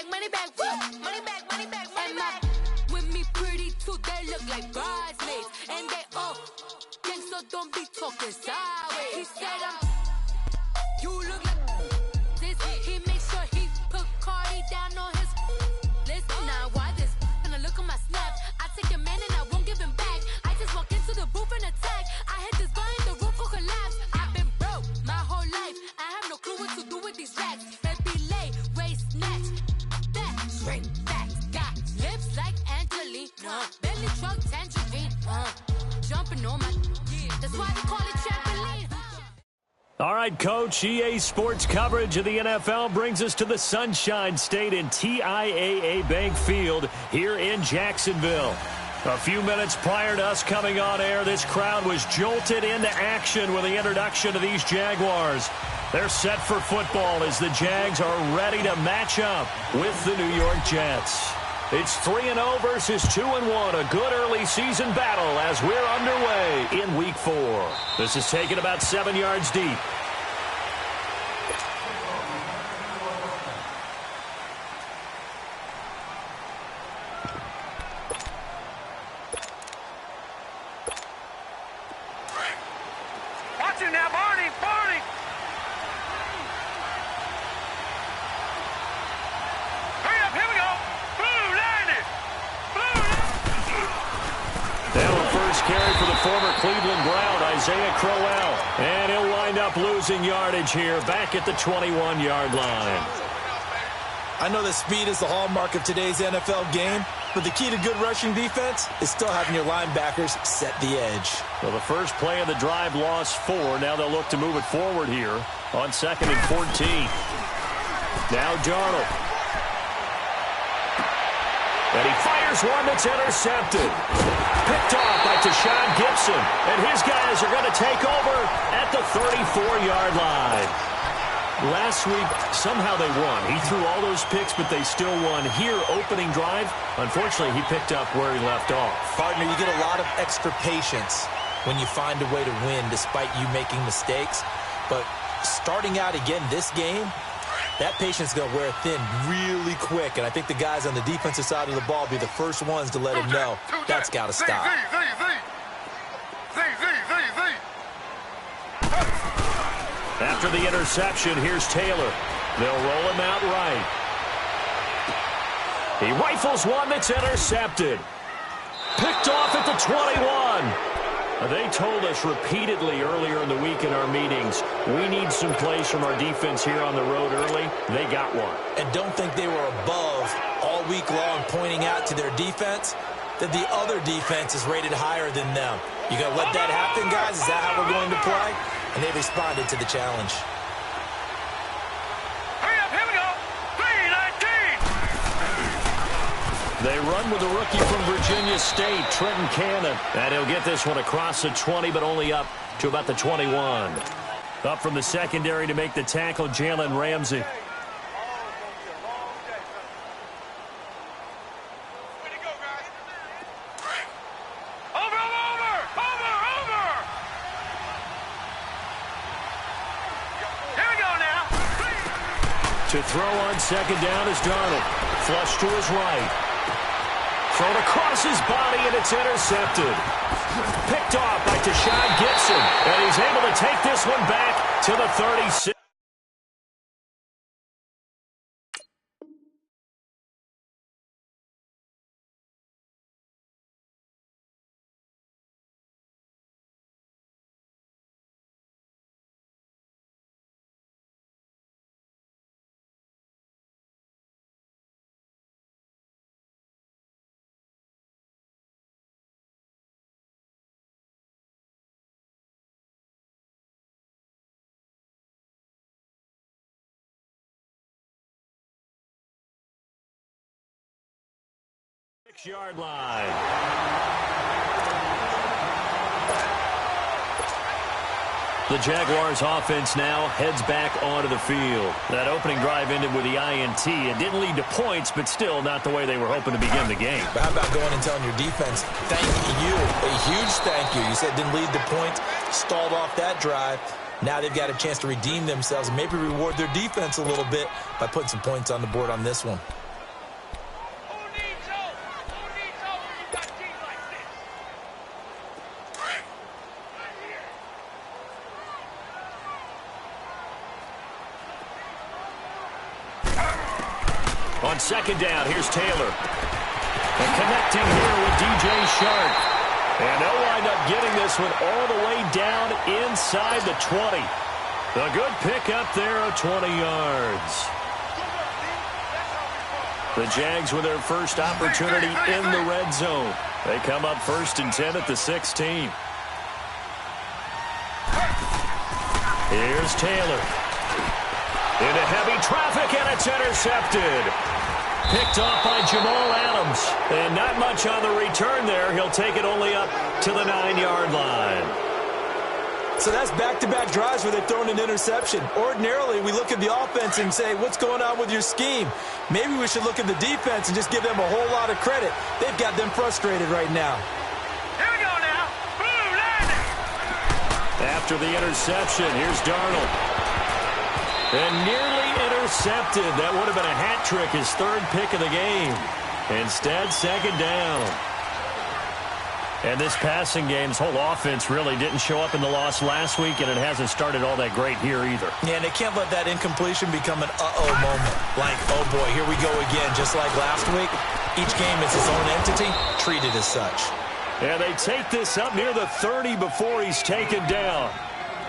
money back, woo! Money back, money back, money back. With me pretty too, they look like bridesmaids. And they all gang, so don't be talking sideways. He said you look like this. He makes sure he put Cardi down on his list. Now why this? Gonna look at my snap. I take your man and I won't give him back. I just walk into the booth and attack. I hit this button, the roof will collapse. I've been broke my whole life. I have no clue what to do with these racks. Baby lay, waist snatch. That straight facts. Got lips like Angelina. Belly truck tangerine. Jumping on my that's why they call it trampoline. All right, Coach, EA Sports coverage of the NFL brings us to the Sunshine State in TIAA Bank Field here in Jacksonville. A few minutes prior to us coming on air, this crowd was jolted into action with the introduction of these Jaguars. They're set for football as the Jags are ready to match up with the New York Jets. It's 3-0 versus 2-1, a good early season battle as we're underway in Week 4. This is taken about 7 yards deep. Watch him now, Barney, Barney! Hurry up, here we go! Now a first carry for the former Cleveland Brown, Isaiah Crowell. And he'll wind up losing yardage here back at the 21-yard line. I know that speed is the hallmark of today's NFL game, but the key to good rushing defense is still having your linebackers set the edge. Well, the first play of the drive lost 4. Now they'll look to move it forward here on 2nd and 14. Now Darnold. And he fires one that's intercepted. Picked off by Tashawn Gibson. And his guys are going to take over at the 34-yard line. Last week, somehow they won. He threw all those picks, but they still won. Here, opening drive, unfortunately, he picked up where he left off. Partner, you get a lot of extra patience when you find a way to win despite you making mistakes. But starting out again this game, that patience is going to wear thin really quick, and I think the guys on the defensive side of the ball will be the first ones to let him know that's got to stop. After the interception, here's Taylor. They'll roll him out right. He rifles one that's intercepted. Picked off at the 21. They told us repeatedly earlier in the week in our meetings, we need some plays from our defense here on the road early. They got one. And don't think they were above all week long pointing out to their defense that the other defense is rated higher than them. You going to let that happen, guys? Is that how we're going to play? And they responded to the challenge. Hurry up, here we go! 3-19! They run with a rookie from Virginia State, Trenton Cannon. And he'll get this one across the 20, but only up to about the 21. Up from the secondary to make the tackle, Jalen Ramsey. To throw on 2nd down is Darnold. Flush to his right. Thrown across his body, and it's intercepted. Picked off by Tashawn Gibson. And he's able to take this one back to the 36. Yard line. The Jaguars offense now heads back onto the field. That opening drive ended with the INT. It didn't lead to points, but still not the way they were hoping to begin the game. But how about going and telling your defense, thank you, a huge thank you. You said didn't lead to points, stalled off that drive. Now they've got a chance to redeem themselves and maybe reward their defense a little bit by putting some points on the board on this one. On second down, here's Taylor. And connecting here with DJ Shark. And they'll wind up getting this one all the way down inside the 20. A good pickup there of 20 yards. The Jags with their first opportunity in the red zone. They come up 1st and 10 at the 16. Here's Taylor. Into heavy traffic, and it's intercepted. Picked off by Jamal Adams. And not much on the return there. He'll take it only up to the 9-yard line. So that's back-to-back drives where they're throwing an interception. Ordinarily, we look at the offense and say, what's going on with your scheme? Maybe we should look at the defense and just give them a whole lot of credit. They've got them frustrated right now. Here we go now. Blue landing. After the interception, here's Darnold. And nearly intercepted. That would have been a hat trick, his 3rd pick of the game. Instead, 2nd down. And this passing game's whole offense really didn't show up in the loss last week, and it hasn't started all that great here either. Yeah, and they can't let that incompletion become an uh-oh moment. Like, oh boy, here we go again, just like last week. Each game is its own entity, treated as such. And they take this up near the 30 before he's taken down.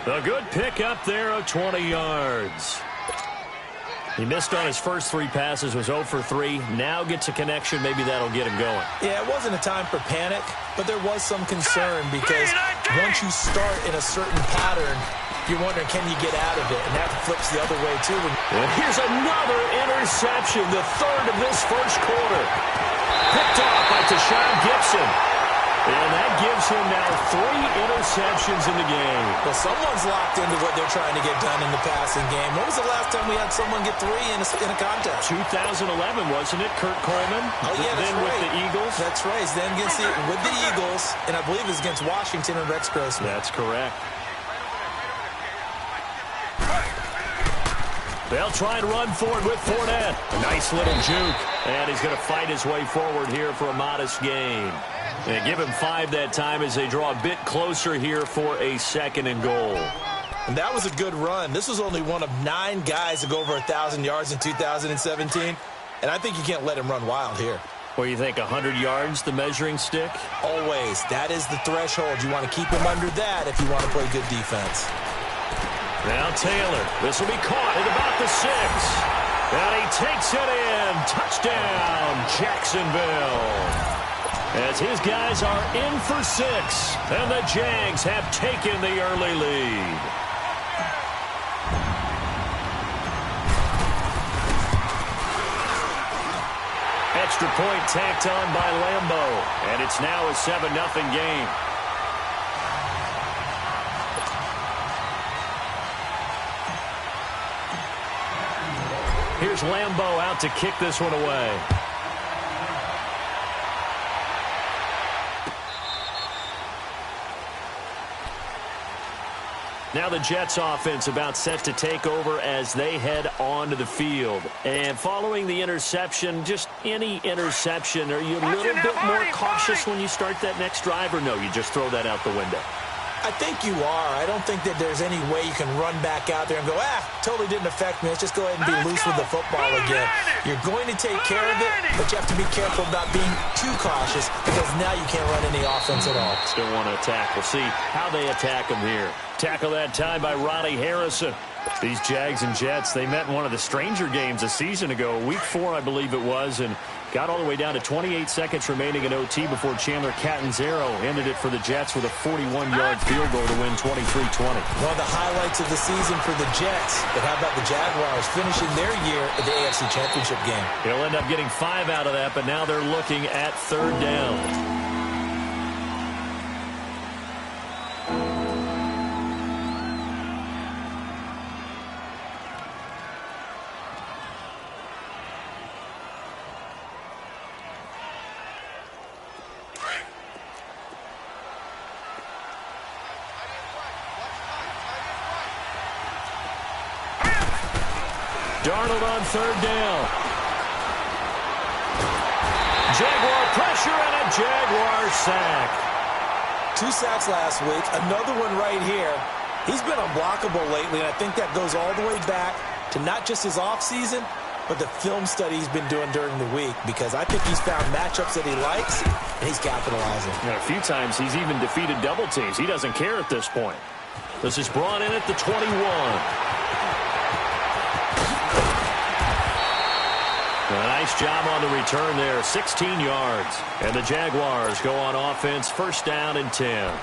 A good pick up there of 20 yards. He missed on his first 3 passes, was 0 for 3. Now gets a connection. Maybe that'll get him going. Yeah, it wasn't a time for panic, but there was some concern because once you start in a certain pattern, you're wondering, can you get out of it? And that flips the other way, too. And here's another interception, the 3rd of this first quarter. Picked off by Tashawn Gibson. And that gives him now 3 interceptions in the game. Well, someone's locked into what they're trying to get done in the passing game. When was the last time we had someone get 3 in a contest? 2011, wasn't it? Kurt Coleman. Oh, yeah, that's then right. With the Eagles. That's right. Then with the Eagles, and I believe it's against Washington and Rex Grossman. That's correct. They'll try and run forward with Fournette. A nice little juke. And he's going to fight his way forward here for a modest gain. And give him 5 that time as they draw a bit closer here for a 2nd and goal. And that was a good run. This was only one of 9 guys to go over 1,000 yards in 2017. And I think you can't let him run wild here. Well, you think 100 yards, the measuring stick? Always. That is the threshold. You want to keep him under that if you want to play good defense. Now Taylor. This will be caught at about the 6. And he takes it in. Touchdown, Jacksonville. As his guys are in for 6. And the Jags have taken the early lead. Extra point tacked on by Lambeau. And it's now a 7-0 game. Here's Lambeau out to kick this one away. Now the Jets offense about set to take over as they head onto the field. And following the interception, just any interception, are you a little bit more cautious when you start that next drive, or no, you just throw that out the window? I think you are. I don't think that there's any way you can run back out there and go, totally didn't affect me. Let's just go ahead and be loose with the football again. You're going to take care of it, but you have to be careful about being too cautious because now you can't run any offense at all. Still want to attack. We'll see how they attack him here. Tackle that time by Ronnie Harrison. These Jags and Jets, they met in one of the stranger games a season ago, week 4, I believe it was, and got all the way down to 28 seconds remaining in OT before Chandler Catanzaro ended it for the Jets with a 41-yard field goal to win 23-20. One of the highlights of the season for the Jets. But how about the Jaguars finishing their year at the AFC Championship game? He'll end up getting 5 out of that, but now they're looking at 3rd down. Darnold on 3rd down. Jaguar pressure and a Jaguar sack. 2 sacks last week, another one right here. He's been unblockable lately, and I think that goes all the way back to not just his offseason, but the film study he's been doing during the week, because I think he's found matchups that he likes, and he's capitalizing. And a few times he's even defeated double teams. He doesn't care at this point. This is brought in at the 21. A nice job on the return there, 16 yards. And the Jaguars go on offense, first down and 10.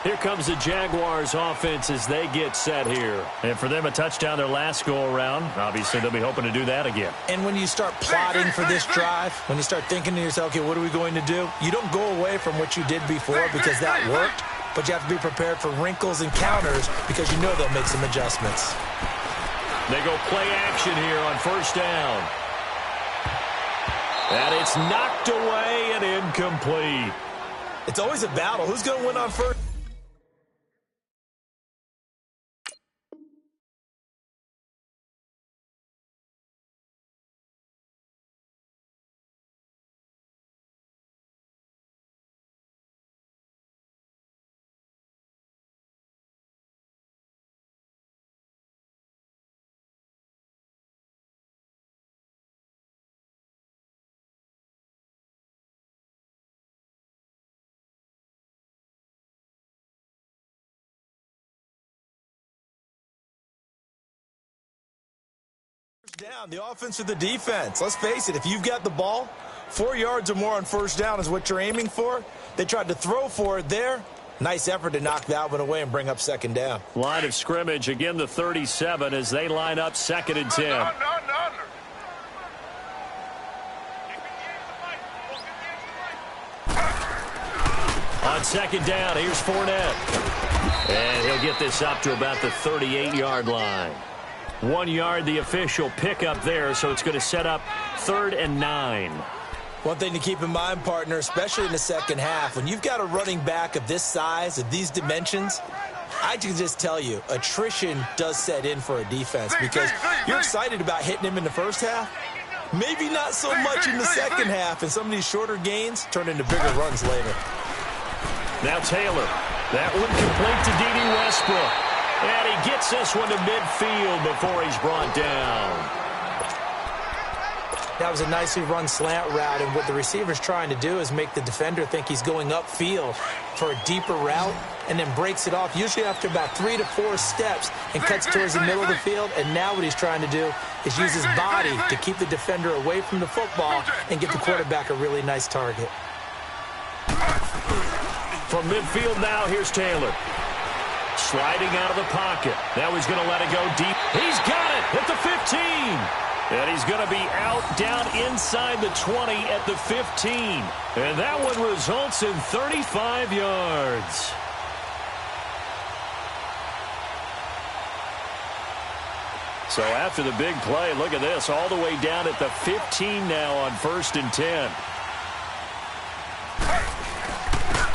Here comes the Jaguars offense as they get set here. And for them, a touchdown their last go-around. Obviously, they'll be hoping to do that again. And when you start plotting for this drive, when you start thinking to yourself, okay, what are we going to do? You don't go away from what you did before because that worked, but you have to be prepared for wrinkles and counters because you know they'll make some adjustments. They go play action here on first down. And it's knocked away and incomplete. It's always a battle. Who's going to win on first? Down, the offense or the defense. Let's face it, if you've got the ball, 4 yards or more on first down is what you're aiming for. They tried to throw for it there. Nice effort to knock that one away and bring up second down. Line of scrimmage, again the 37 as they line up second and 10. On second down, here's Fournette. And he'll get this up to about the 38-yard line. 1 yard, the official pickup there, so it's going to set up 3rd and 9. One thing to keep in mind, partner, especially in the second half, when you've got a running back of this size, of these dimensions, I can just tell you, attrition does set in for a defense because you're excited about hitting him in the first half. Maybe not so much in the second half, and some of these shorter gains turn into bigger runs later. Now Taylor. That one complete to D.D. Westbrook. And he gets this one to midfield before he's brought down. That was a nicely run slant route, and what the receiver's trying to do is make the defender think he's going upfield for a deeper route and then breaks it off, usually after about 3 to 4 steps, and cuts towards the middle of the field. And now what he's trying to do is use his body to keep the defender away from the football and get the quarterback a really nice target. From midfield now, here's Taylor. Sliding out of the pocket. Now he's going to let it go deep. He's got it at the 15. And he's going to be out down inside the 20 at the 15. And that one results in 35 yards. So after the big play, look at this, all the way down at the 15 now on 1st and 10.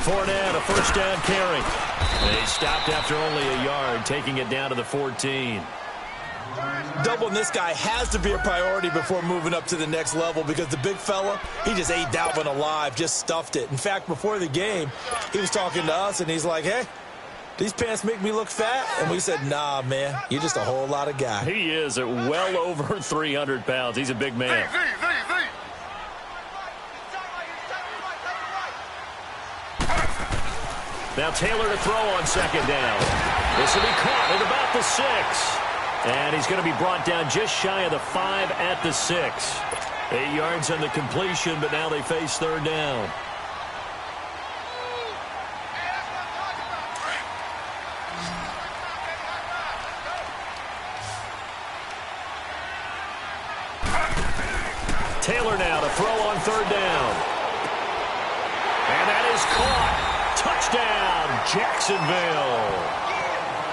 Fournette, a first down carry. And he stopped after only a yard, taking it down to the 14. Doubling this guy has to be a priority before moving up to the next level because the big fella, he just ate that one alive, just stuffed it. In fact, before the game, he was talking to us, and he's like, hey, these pants make me look fat? And we said, nah, man, you're just a whole lot of guy. He is at well over 300 pounds. He's a big man. Now Taylor to throw on second down. This will be caught at about the 6. And he's going to be brought down just shy of the 5 at the 6. 8 yards on the completion, but now they face third down. Taylor now to throw on third down. And that is caught. Touchdown, Jacksonville.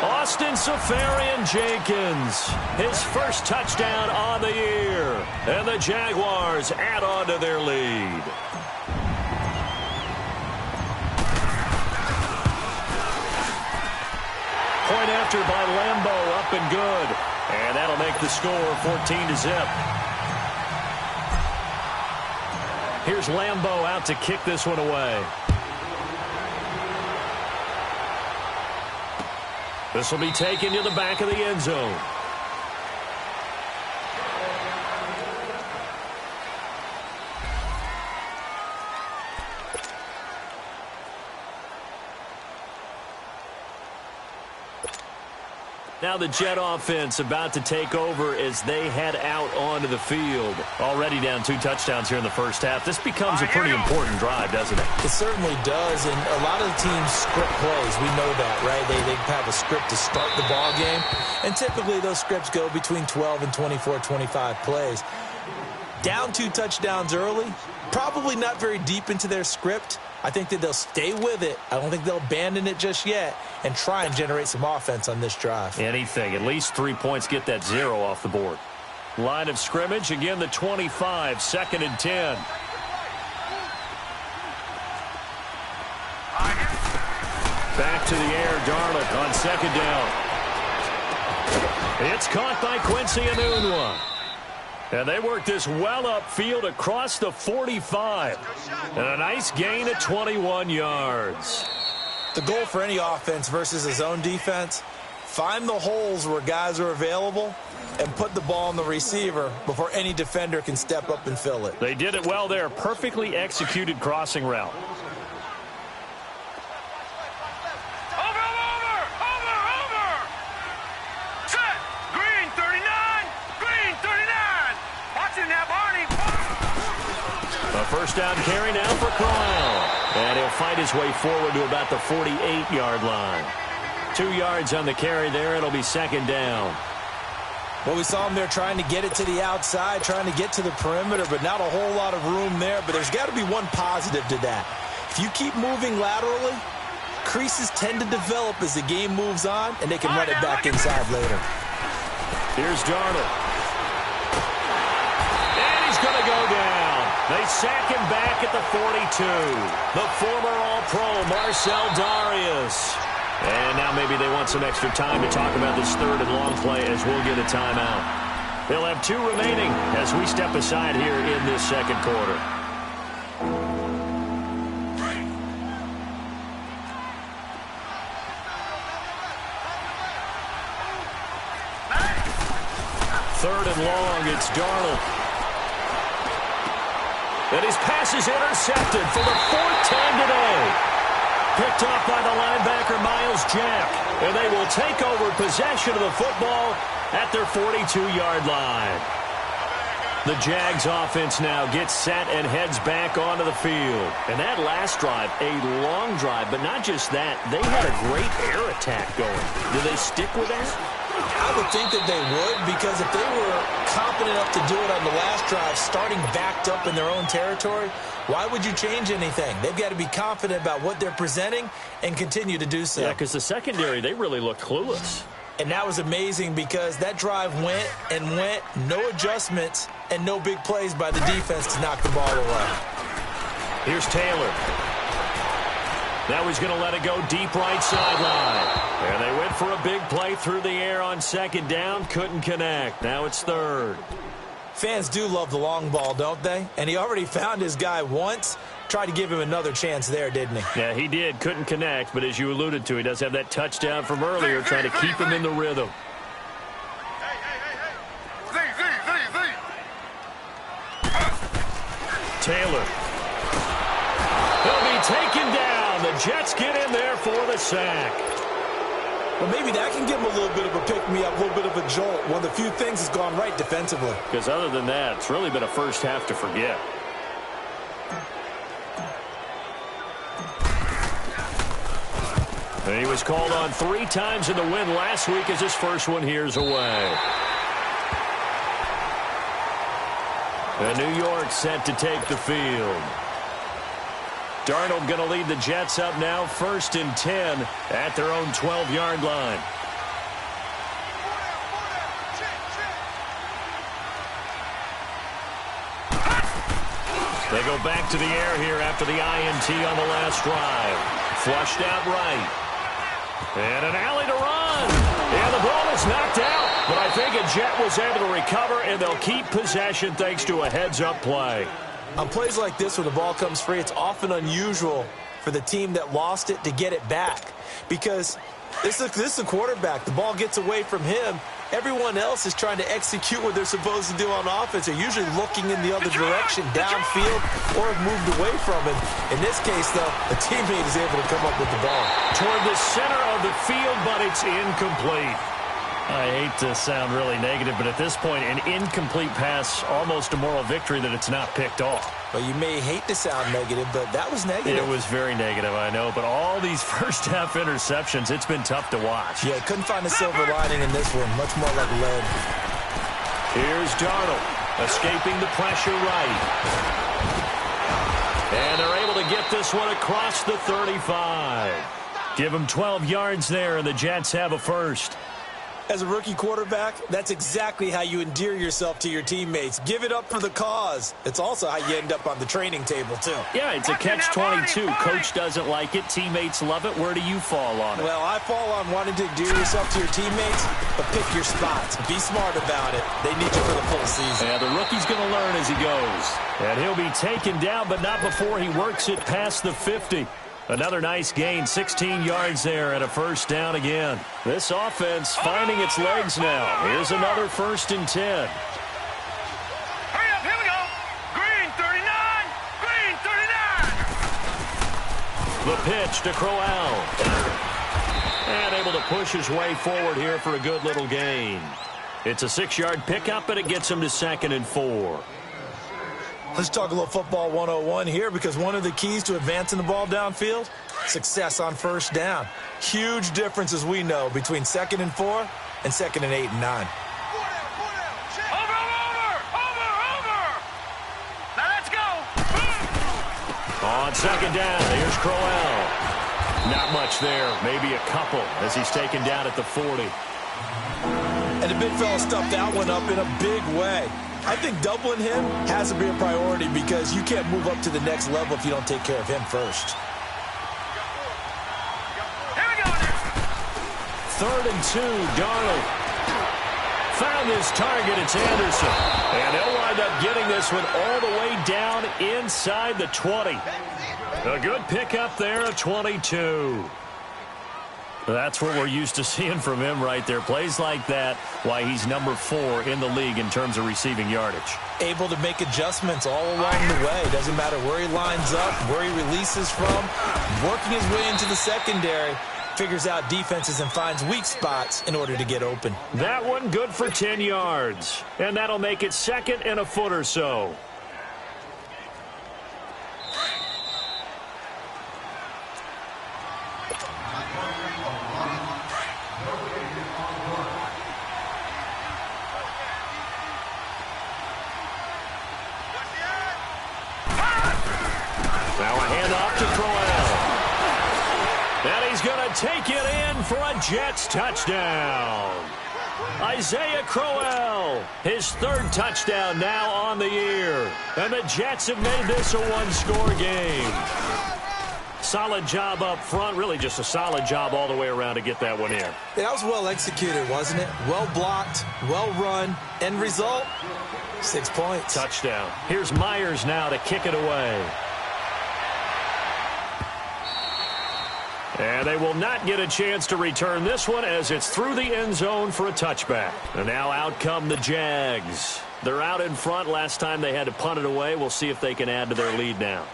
Austin Seferian-Jenkins, his first touchdown on the year. And the Jaguars add on to their lead. Point after by Lambeau, up and good. And that'll make the score 14-0. Here's Lambeau out to kick this one away. This will be taken to the back of the end zone. Now the Jet offense about to take over as they head out onto the field. Already down 2 touchdowns here in the first half. This becomes a pretty important drive, doesn't it? It certainly does, and a lot of the teams script plays. We know that, right? They have a script to start the ball game, and typically those scripts go between 12 and 24, 25 plays. Down 2 touchdowns early, probably not very deep into their script. I think that they'll stay with it. I don't think they'll abandon it just yet and try and generate some offense on this drive. Anything. At least 3 points, get that 0 off the board. Line of scrimmage, again the 25, 2nd and 10. Back to the air, Darnold on 2nd down. It's caught by Quincy Enunwa. And they work this well upfield across the 45. And a nice gain of 21 yards. The goal for any offense versus his own defense, find the holes where guys are available and put the ball on the receiver before any defender can step up and fill it. They did it well there. Perfectly executed crossing route. A first down carry now for Cryle. And he'll fight his way forward to about the 48-yard line. 2 yards on the carry there. It'll be 2nd down. Well, we saw him there trying to get it to the outside, trying to get to the perimeter, but not a whole lot of room there. But there's got to be one positive to that. If you keep moving laterally, creases tend to develop as the game moves on, and they can run it back inside later. Here's Darnold. And he's going to go down. They sack him back at the 42. The former All-Pro, Marcel Darius. And now maybe they want some extra time to talk about this 3rd and long play as we'll get a timeout. They'll have 2 remaining as we step aside here in this 2nd quarter. Third and long, it's Darnold. And his pass is intercepted for the 4th time today. Picked off by the linebacker, Miles Jack. And they will take over possession of the football at their 42-yard line. The Jags offense now gets set and heads back onto the field. And that last drive, a long drive, but not just that. They had a great air attack going. Do they stick with that? I would think that they would, because if they were competent enough to do it on the last drive, starting backed up in their own territory, why would you change anything? They've got to be confident about what they're presenting and continue to do so. Yeah, because the secondary, they really looked clueless. And that was amazing because that drive went and went, no adjustments, and no big plays by the defense to knock the ball away. Here's Taylor. Now he's going to let it go deep right sideline. And they went for a big play through the air on 2nd down. Couldn't connect. Now it's 3rd. Fans do love the long ball, don't they? And he already found his guy once. Tried to give him another chance there, didn't he? Yeah, he did. Couldn't connect. But as you alluded to, he does have that touchdown from earlier, trying to keep him in the rhythm. Taylor. He'll be taken down. The Jets get in there for the sack. Well, maybe that can give him a little bit of a pick-me-up, a little bit of a jolt. One of the few things that's gone right defensively. Because other than that, it's really been a first half to forget. And he was called on 3 times in the win last week as his first one here's away. And New York set to take the field. Darnold going to lead the Jets up now, 1st and 10 at their own 12-yard line. They go back to the air here after the INT on the last drive. Flushed out right. And an alley to run. And the ball is knocked out. But I think a Jet was able to recover, and they'll keep possession thanks to a heads-up play. On plays like this where the ball comes free, it's often unusual for the team that lost it to get it back. Because this is a quarterback. The ball gets away from him. Everyone else is trying to execute what they're supposed to do on offense. They're usually looking in the other direction, downfield, or have moved away from it. In this case, though, a teammate is able to come up with the ball. Toward the center of the field, but it's incomplete. I hate to sound really negative, but at this point, an incomplete pass, almost a moral victory that it's not picked off. Well, you may hate to sound negative, but that was negative. It was very negative, I know. But all these first-half interceptions, it's been tough to watch. Yeah, couldn't find a silver lining in this one. Much more like lead. Here's Darnold, escaping the pressure right. And they're able to get this one across the 35. Give them 12 yards there, and the Jets have a first. As a rookie quarterback, that's exactly how you endear yourself to your teammates. Give it up for the cause. It's also how you end up on the training table, too. Yeah, it's a catch-22. Coach doesn't like it. Teammates love it. Where do you fall on it? Well, I fall on wanting to endear yourself to your teammates, but pick your spots. Be smart about it. They need you for the full season. Yeah, the rookie's going to learn as he goes. And he'll be taken down, but not before he works it past the 50. Another nice gain, 16 yards there, and a first down again. This offense finding its legs now. Here's another 1st and 10. Hurry up, here we go. Green 39, green 39. The pitch to Crowell. And able to push his way forward here for a good little gain. It's a 6-yard pickup, and it gets him to 2nd and 4. Let's talk a little football 101 here, because one of the keys to advancing the ball downfield, success on first down. Huge difference, as we know, between 2nd and 4 and 2nd and 8 and 9. Over. Now let's go. On 2nd down, here's Crowell. Not much there, maybe a couple, as he's taken down at the 40. And the big fella stuffed that one up in a big way. I think doubling him has to be a priority, because you can't move up to the next level if you don't take care of him first. Here we go. 3rd and 2, Darnold. Found his target, it's Anderson. And he'll wind up getting this one all the way down inside the 20. A good pickup there, a 22. That's what we're used to seeing from him right there. Plays like that, why he's number 4 in the league in terms of receiving yardage. Able to make adjustments all along the way. Doesn't matter where he lines up, where he releases from. Working his way into the secondary. Figures out defenses and finds weak spots in order to get open. That one good for 10 yards. And that'll make it 2nd and a foot or so. Now a handoff to Crowell. And he's going to take it in for a Jets touchdown. Isaiah Crowell, his 3rd touchdown now on the year. And the Jets have made this a one-score game. Solid job up front, really just a solid job all the way around to get that one in. That was well executed, wasn't it? Well blocked, well run. End result, 6 points. Touchdown. Here's Myers now to kick it away. And they will not get a chance to return this one, as it's through the end zone for a touchback. And now out come the Jags. They're out in front. Last time they had to punt it away. We'll see if they can add to their lead now.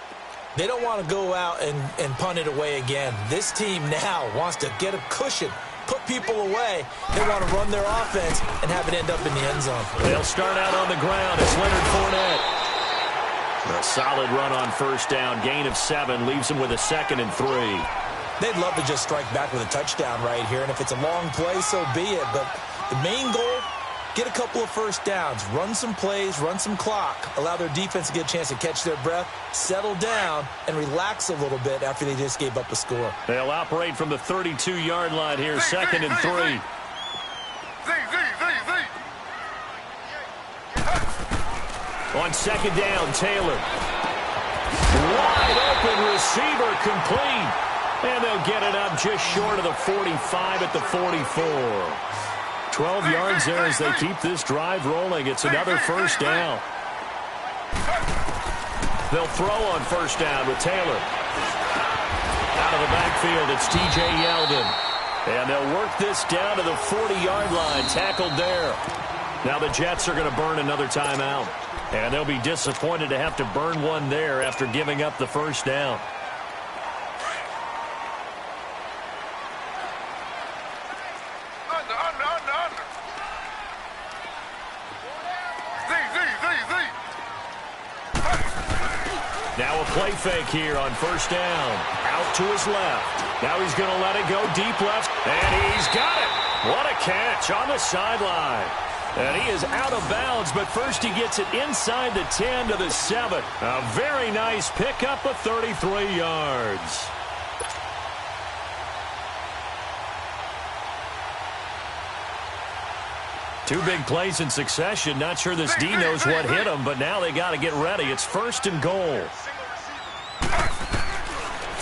They don't want to go out and punt it away again. This team now wants to get a cushion, put people away. They want to run their offense and have it end up in the end zone. They'll start out on the ground. It's Leonard Fournette. A solid run on first down. Gain of 7 leaves them with a 2nd and 3. They'd love to just strike back with a touchdown right here, and if it's a long play, so be it. But the main goal, get a couple of first downs, run some plays, run some clock, allow their defense to get a chance to catch their breath, settle down, and relax a little bit after they just gave up a score. They'll operate from the 32-yard line here, 2nd and 3. On 2nd down, Taylor. Wide open receiver, complete. And they'll get it up just short of the 45 at the 44. 12 yards there as they keep this drive rolling. It's another first down. They'll throw on first down with Taylor. Out of the backfield, it's T.J. Yeldon. And they'll work this down to the 40-yard line, tackled there. Now the Jets are going to burn another timeout. And they'll be disappointed to have to burn one there after giving up the first down. Now a play fake here on first down. Out to his left. Now he's going to let it go deep left, and he's got it. What a catch on the sideline. And he is out of bounds, but first he gets it inside the 10 to the 7. A very nice pickup of 33 yards. Two big plays in succession. Not sure this D knows what hit him, but now they got to get ready. It's first and goal.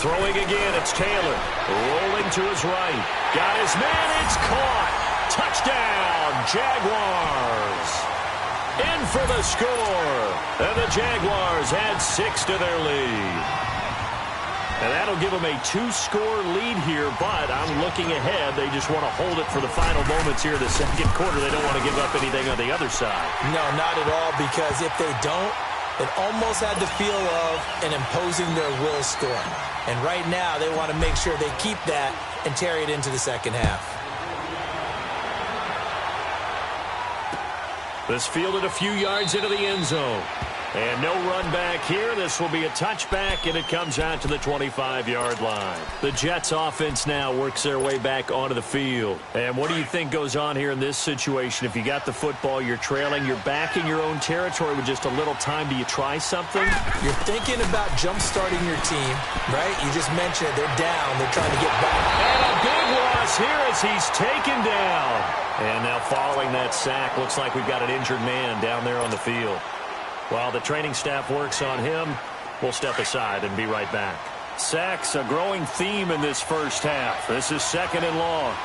Throwing again, it's Taylor. Rolling to his right. Got his man, it's caught. Touchdown, Jaguars. In for the score. And the Jaguars add 6 to their lead. And that'll give them a 2-score lead here, but I'm looking ahead. They just want to hold it for the final moments here in the second quarter. They don't want to give up anything on the other side. No, not at all, because if they don't, it almost had the feel of an imposing their will score. And right now, they want to make sure they keep that and carry it into the second half. This fielded a few yards into the end zone. And no run back here. This will be a touchback, and it comes out to the 25-yard line. The Jets offense now works their way back onto the field. And what do you think goes on here in this situation? If you got the football, you're trailing, you're back in your own territory with just a little time. Do you try something? You're thinking about jump-starting your team, right? You just mentioned it. They're down. They're trying to get back. And a big loss here as he's taken down. And now following that sack, looks like we've got an injured man down there on the field. While the training staff works on him, we'll step aside and be right back. Sacks, a growing theme in this first half. This is second and long.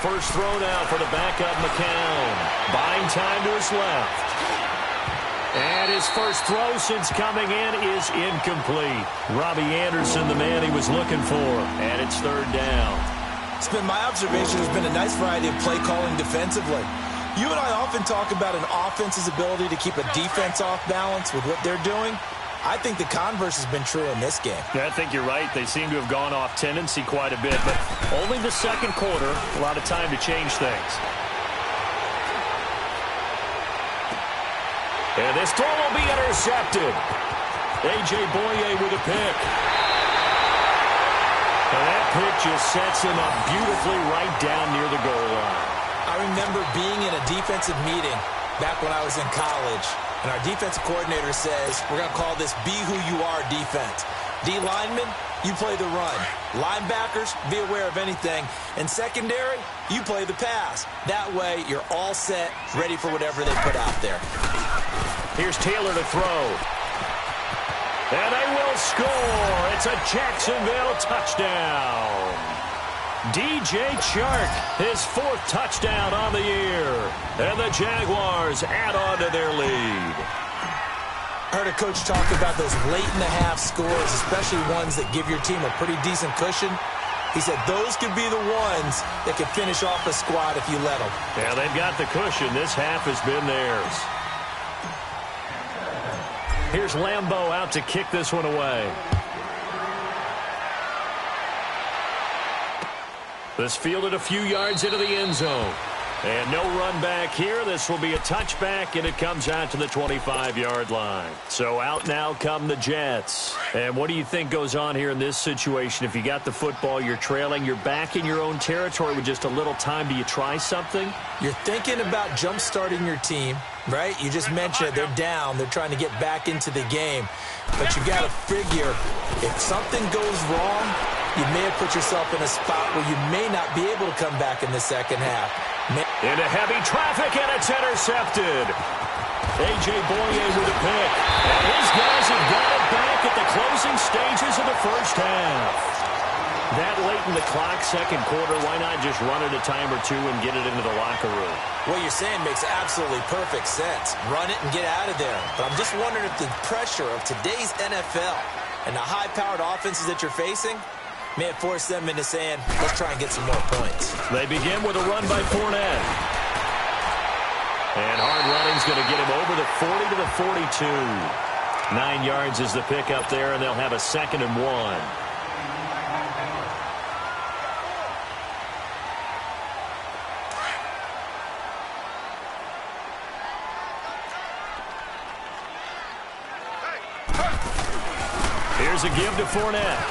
First throw now for the backup McCown. Buying time to his left. And his first throw since coming in is incomplete. Robbie Anderson, the man he was looking for. And it's third down. It's been my observation there's been a nice variety of play calling defensively. You and I often talk about an offense's ability to keep a defense off balance with what they're doing. I think the converse has been true in this game. Yeah, I think you're right. They seem to have gone off tendency quite a bit, but only the second quarter, a lot of time to change things. And this throw will be intercepted. A.J. Boye with a pick. And that pick just sets him up beautifully right down near the goal line. I remember being in a defensive meeting back when I was in college, and our defensive coordinator says, we're going to call this be who you are defense. D linemen, you play the run. Linebackers, be aware of anything. And secondary, you play the pass. That way, you're all set, ready for whatever they put out there. Here's Taylor to throw. And they will score. It's a Jacksonville touchdown. DJ Chark, his 4th touchdown on the year. And the Jaguars add on to their lead. I heard a coach talk about those late-in-the-half scores, especially ones that give your team a pretty decent cushion. He said those could be the ones that could finish off a squad if you let them. Yeah, they've got the cushion. This half has been theirs. Here's Lambeau out to kick this one away. This fielded a few yards into the end zone. And no run back here. This will be a touchback, and it comes out to the 25-yard line. So out now come the Jets. And what do you think goes on here in this situation? If you got the football, you're trailing, you're back in your own territory with just a little time. Do you try something? You're thinking about jump-starting your team, right? You just mentioned it. They're down. They're trying to get back into the game. But you got to figure, if something goes wrong, you may have put yourself in a spot where you may not be able to come back in the second half. Into heavy traffic, and it's intercepted. A.J. Boye with a pick. And his guys have got it back at the closing stages of the first half. That late in the clock, second quarter, why not just run it a time or two and get it into the locker room? What you're saying makes absolutely perfect sense. Run it and get out of there. But I'm just wondering if the pressure of today's NFL and the high-powered offenses that you're facing may have forced them into saying, let's try and get some more points. They begin with a run by Fournette. And hard running's going to get him over the 40 to the 42. 9 yards is the pickup there, and they'll have a 2nd and 1. Here's a give to Fournette.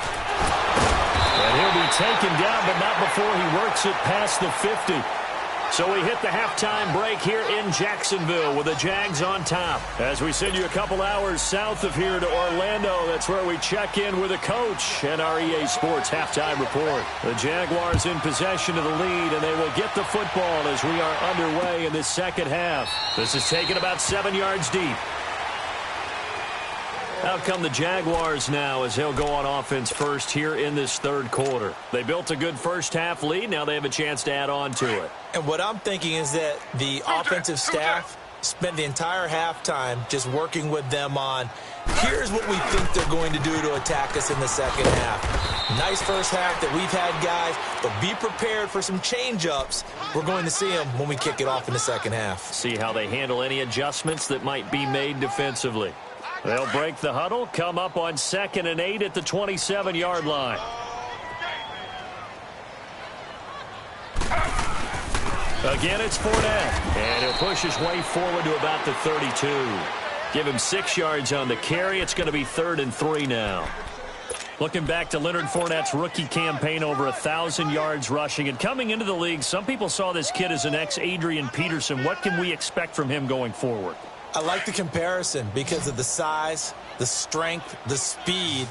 And he'll be taken down, but not before he works it past the 50. So we hit the halftime break here in Jacksonville with the Jags on top. As we send you a couple hours south of here to Orlando, that's where we check in with the coach and our EA Sports halftime report. The Jaguars in possession of the lead, and they will get the football as we are underway in this second half. This is taken about 7 yards deep. Out come the Jaguars now as they'll go on offense first here in this third quarter. They built a good first half lead. Now they have a chance to add on to it. And what I'm thinking is that the offensive staff spent the entire halftime just working with them on, here's what we think they're going to do to attack us in the second half. Nice first half that we've had, guys, but be prepared for some change-ups. We're going to see them when we kick it off in the second half. See how they handle any adjustments that might be made defensively. They'll break the huddle, come up on 2nd and 8 at the 27-yard line. Again, it's Fournette, and he'll push his way forward to about the 32. Give him 6 yards on the carry. It's going to be 3rd and 3 now. Looking back to Leonard Fournette's rookie campaign, over 1,000 yards rushing. And coming into the league, some people saw this kid as an ex-Adrian Peterson. What can we expect from him going forward? I like the comparison because of the size, the strength, the speed.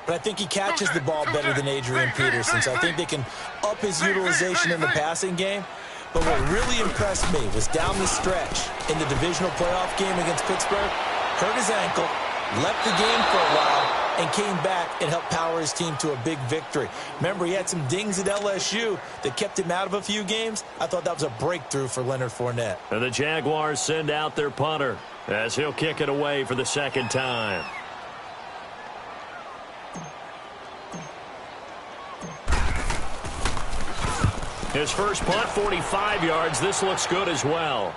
But I think he catches the ball better than Adrian Peterson. So I think they can up his utilization in the passing game. But what really impressed me was down the stretch in the divisional playoff game against Pittsburgh, hurt his ankle, left the game for a while, and came back and helped power his team to a big victory. Remember, he had some dings at LSU that kept him out of a few games. I thought that was a breakthrough for Leonard Fournette. And the Jaguars send out their punter as he'll kick it away for the second time. His first punt, 45 yards. This looks good as well.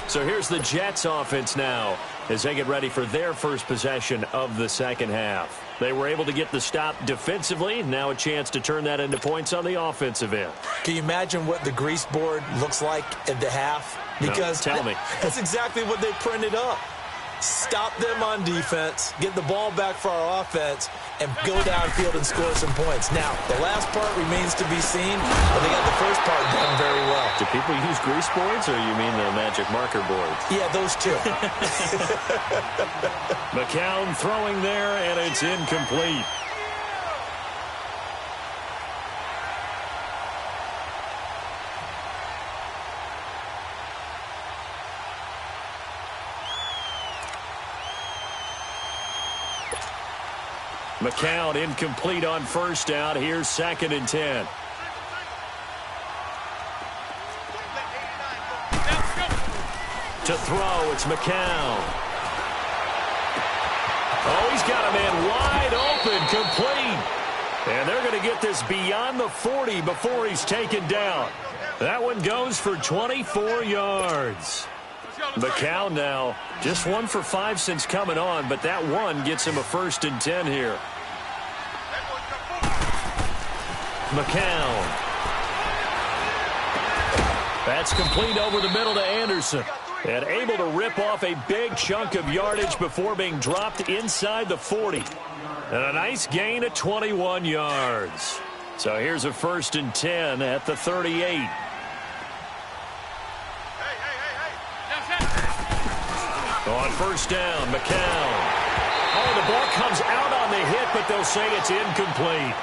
So here's the Jets offense now as they get ready for their first possession of the second half. They were able to get the stop defensively. Now a chance to turn that into points on the offensive end. Can you imagine what the grease board looks like at the half? Because no, tell me. That's exactly what they printed up. Stop them on defense, get the ball back for our offense, and go downfield and score some points. Now, the last part remains to be seen, but they got the first part done very well. Do people use grease boards, or you mean the magic marker boards? Yeah, those two. McCown throwing there, and it's incomplete. McCown incomplete on first down. Here's 2nd and 10. To throw, it's McCown. Oh, he's got a man wide open, complete. And they're going to get this beyond the 40 before he's taken down. That one goes for 24 yards. McCown now just 1 for 5 since coming on, but that one gets him a 1st and 10 here. McCown. That's complete over the middle to Anderson. And able to rip off a big chunk of yardage before being dropped inside the 40. And a nice gain of 21 yards. So here's a 1st and 10 at the 38. On first down, McCown. Oh, the ball comes out on the hit, but they'll say it's incomplete.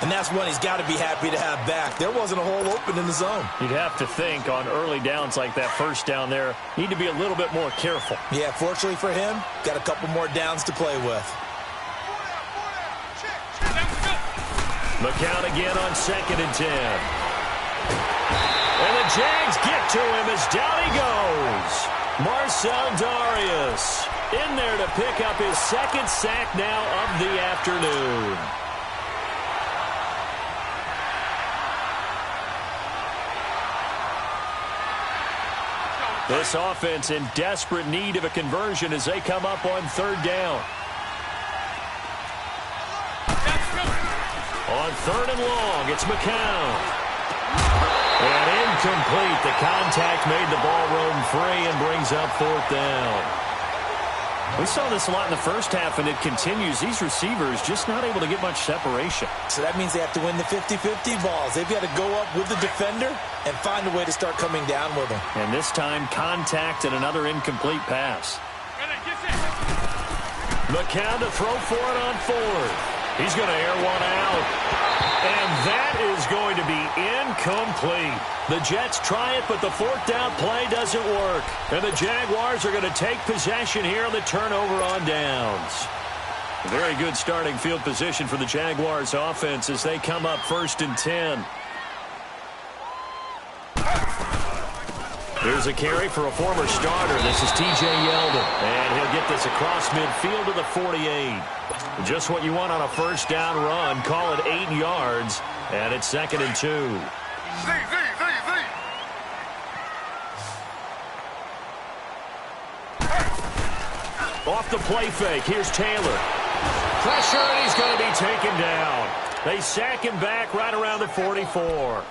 And that's one he's got to be happy to have back. There wasn't a hole open in the zone. You'd have to think on early downs like that first down there, need to be a little bit more careful. Yeah, fortunately for him, got a couple more downs to play with. McCown again on 2nd and 10. And the Jags get to him as down he goes. Marcel Darius in there to pick up his 2nd sack now of the afternoon. This offense in desperate need of a conversion as they come up on 3rd down. On 3rd and long, it's McCown. And incomplete. The contact made the ball roam free and brings up 4th down. We saw this a lot in the first half, and it continues. These receivers just not able to get much separation. So that means they have to win the 50-50 balls. They've got to go up with the defender and find a way to start coming down with them. And this time, contact and another incomplete pass. McCown to throw for it on fourth. He's going to air one out. And that is going to be incomplete. The Jets try it, but the fourth down play doesn't work. And the Jaguars are going to take possession here on the turnover on downs. Very good starting field position for the Jaguars offense as they come up 1st and 10. Here's a carry for a former starter. This is T.J. Yeldon. And he'll get this across midfield to the 48. Just what you want on a first down run. Call it 8 yards. And it's 2nd and 2. Off the play fake. Here's Taylor. Pressure, and he's going to be taken down. They sack him back right around the 44.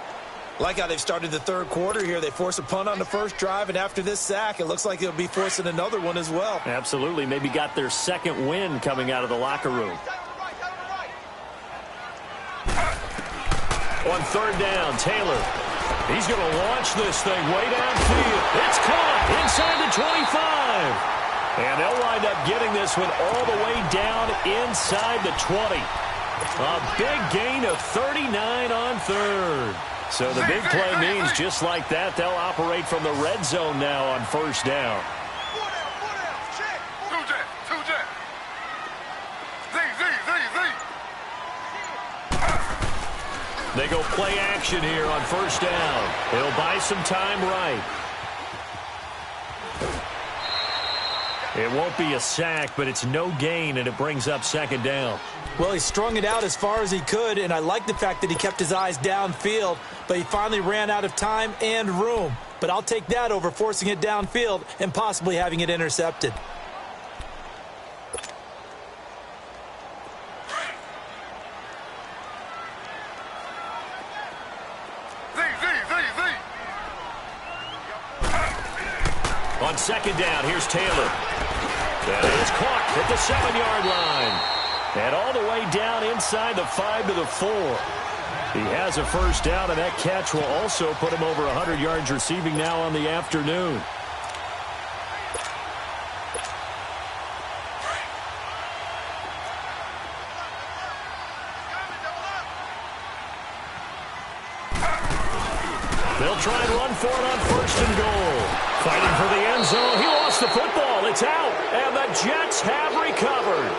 Like how they've started the third quarter here. They force a punt on the first drive, and after this sack, it looks like they'll be forcing another one as well. Absolutely. Maybe got their second win coming out of the locker room. On 3rd down, Taylor. He's going to launch this thing way downfield. It's caught inside the 25. And they'll wind up getting this one all the way down inside the 20. A big gain of 39 on 3rd. So the big play means just like that, they'll operate from the red zone now on 1st down. They go play action here on 1st down. It'll buy some time right. It won't be a sack, but it's no gain, and it brings up 2nd down. Well, he strung it out as far as he could, and I like the fact that he kept his eyes downfield, but he finally ran out of time and room. But I'll take that over forcing it downfield and possibly having it intercepted. On 2nd down, here's Taylor. And it's caught at the 7-yard line. And all the way down inside the 5 to the 4. He has a first down, and that catch will also put him over 100 yards receiving now on the afternoon. They'll try and run for it on 1st and goal. Fighting for the end zone. He lost the football. It's out. And the Jets have recovered.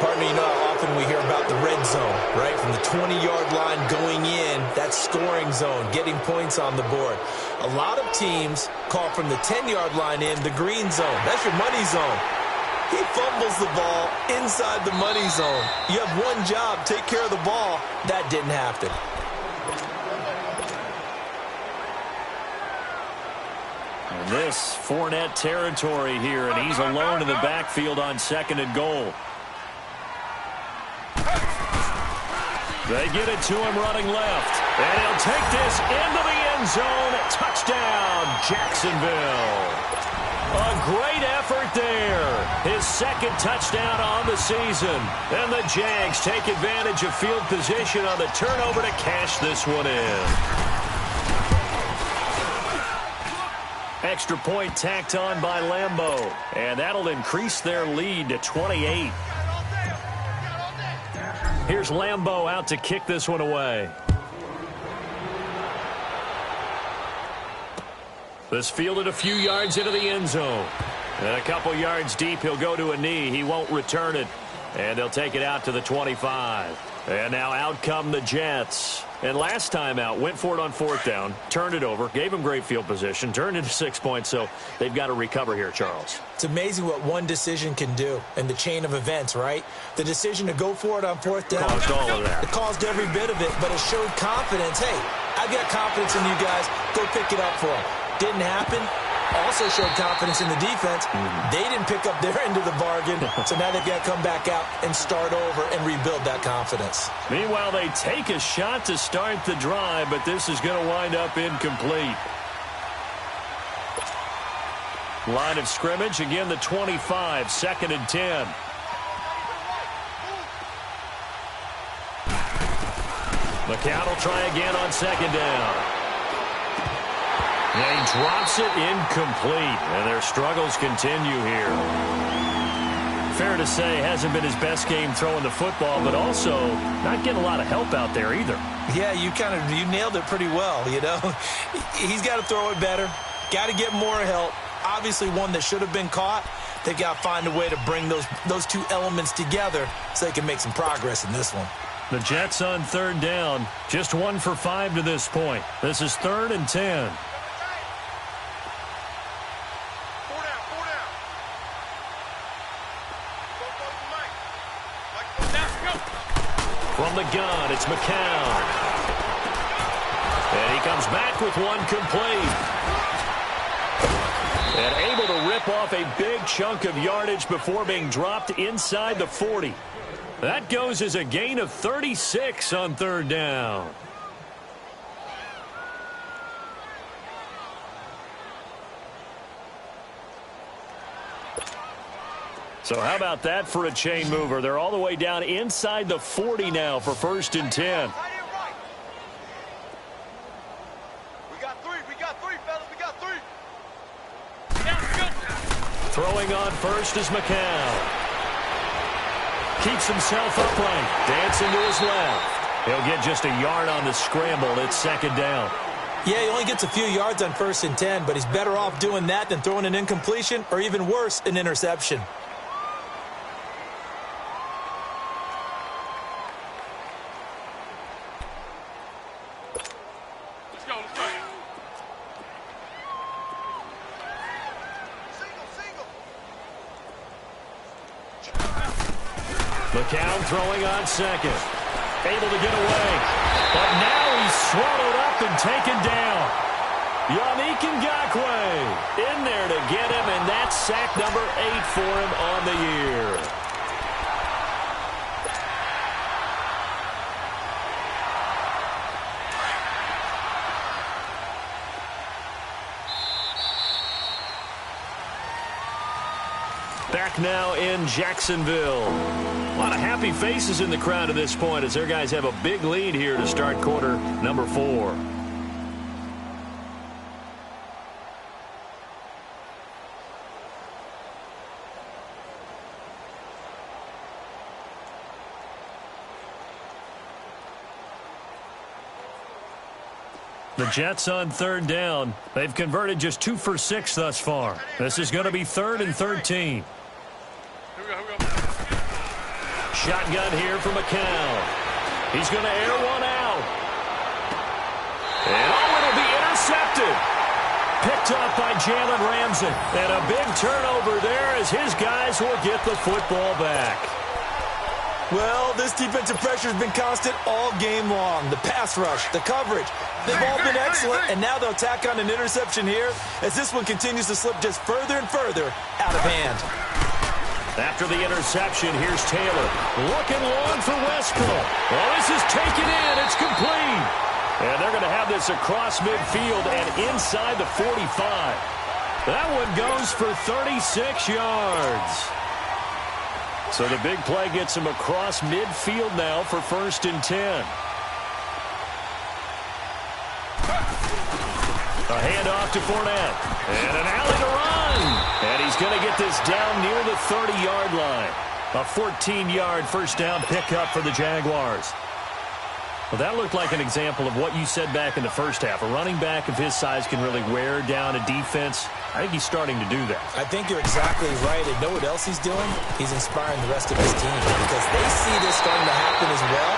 Partner, you know how often we hear about the red zone, right? From the 20-yard line going in, that scoring zone, getting points on the board. A lot of teams call from the 10-yard line in the green zone. That's your money zone. He fumbles the ball inside the money zone. You have one job, take care of the ball. That didn't happen. And this Fournette territory here, and he's alone in the backfield on 2nd and goal. They get it to him running left. And he'll take this into the end zone. Touchdown, Jacksonville. A great effort there. His 2nd touchdown on the season. And the Jags take advantage of field position on the turnover to cash this one in. Extra point tacked on by Lambeau. And that'll increase their lead to 28. Here's Lambeau out to kick this one away. This fielded a few yards into the end zone. And a couple yards deep, he'll go to a knee. He won't return it. And they'll take it out to the 25. And now out come the Jets. And last time out, went for it on 4th down, turned it over, gave him great field position, turned into 6 points, so they've got to recover here, Charles. It's amazing what one decision can do in the chain of events, right? The decision to go for it on 4th down. Caused all of that. It caused every bit of it, but it showed confidence. Hey, I've got confidence in you guys. Go pick it up for them. Didn't happen. Also showed confidence in the defense. They didn't pick up their end of the bargain, so now they've got to come back out and start over and rebuild that confidence. Meanwhile, they take a shot to start the drive, but this is going to wind up incomplete. Line of scrimmage, again the 25, 2nd and 10. McCown will try again on 2nd down. And he drops it incomplete, and their struggles continue here. Fair to say, hasn't been his best game throwing the football, but also not getting a lot of help out there either. Yeah, you nailed it pretty well, you know. He's got to throw it better, got to get more help. Obviously one that should have been caught. They've got to find a way to bring those two elements together so they can make some progress in this one. The Jets on 3rd down, just 1 for 5 to this point. This is 3rd and 10. From the gun, it's McCown. And he comes back with one complete. And able to rip off a big chunk of yardage before being dropped inside the 40. That goes as a gain of 36 on 3rd down. So how about that for a chain mover? They're all the way down inside the 40 now for 1st and 10. We got three, fellas. We got three. Throwing on first is McCown. Keeps himself upright. Dancing to his left. He'll get just a yard on the scramble. It's 2nd down. Yeah, he only gets a few yards on 1st and 10, but he's better off doing that than throwing an incompletion or even worse, an interception. McCown throwing on 2nd. Able to get away. But now he's swallowed up and taken down. Yannick Ngakoue in there to get him, and that's sack number 8 for him on the year. Back now in Jacksonville. A lot of happy faces in the crowd at this point as their guys have a big lead here to start quarter number 4. The Jets on 3rd down. They've converted just 2 for 6 thus far. This is going to be 3rd and 13. Shotgun here for McCown. He's going to air one out. And it'll be intercepted. Picked up by Jalen Ramsey. And a big turnover there as his guys will get the football back. Well, this defensive pressure has been constant all game long. The pass rush, the coverage, they've all been excellent, and now they'll tack on an interception here as this one continues to slip just further and further out of hand. After the interception, here's Taylor. Looking long for Westbrook. Well, this is taken in. It's complete. And they're going to have this across midfield and inside the 45. That one goes for 36 yards. So the big play gets him across midfield now for 1st and 10. A handoff to Fournette. And an alley to run. And he's going to get this down near the 30-yard line. A 14-yard first down pickup for the Jaguars. Well, that looked like an example of what you said back in the first half. A running back of his size can really wear down a defense. I think he's starting to do that. I think you're exactly right. And know what else he's doing? He's inspiring the rest of his team because they see this starting to happen as well.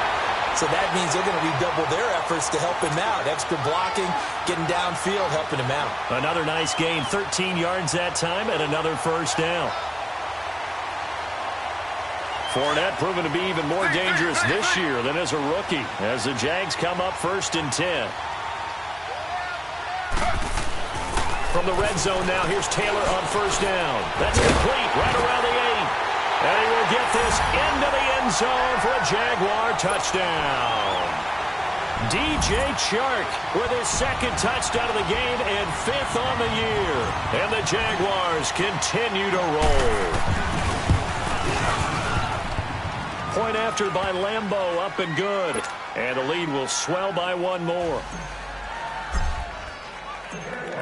So that means they're going to redouble their efforts to help him out. Extra blocking, getting downfield, helping him out. Another nice gain, 13 yards that time, and another first down. Fournette proven to be even more dangerous this year than as a rookie as the Jags come up 1st and 10. From the red zone now, here's Taylor on first down. That's complete right around the 8. And he will get this into the end zone for a Jaguar touchdown. DJ Chark with his second touchdown of the game and 5th on the year. And the Jaguars continue to roll. Point after by Lambeau, up and good. And the lead will swell by 1 more.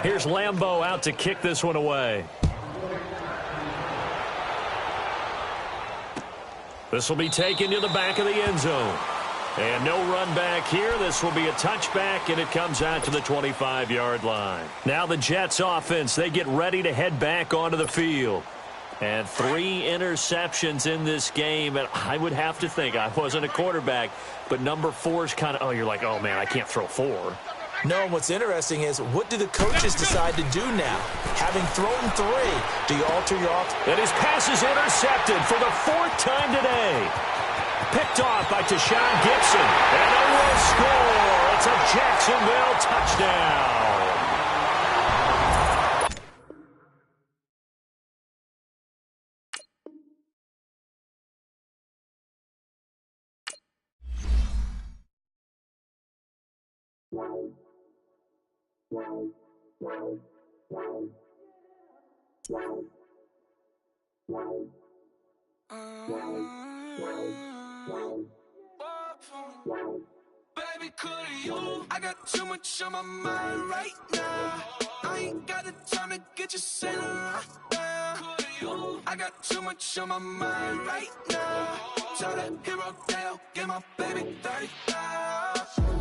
Here's Lambeau out to kick this one away. This will be taken to the back of the end zone. And no run back here. This will be a touchback, and it comes out to the 25-yard line. Now the Jets offense, they get ready to head back onto the field. And 3 interceptions in this game. And I would have to think, I wasn't a quarterback, but number 4 is kind of, oh, you're like, oh, man, I can't throw 4. No, what's interesting is, what do the coaches decide to do now? Having thrown 3, do you alter your offense? And his pass is intercepted for the 4th time today. Picked off by Tashawn Gibson. And they will score. It's a Jacksonville touchdown. Baby, could you? I got too much on my mind right now. I ain't got the time to get you sitting right now. Could you? I got too much on my mind right now. Tell that hero Dale, get my baby 35.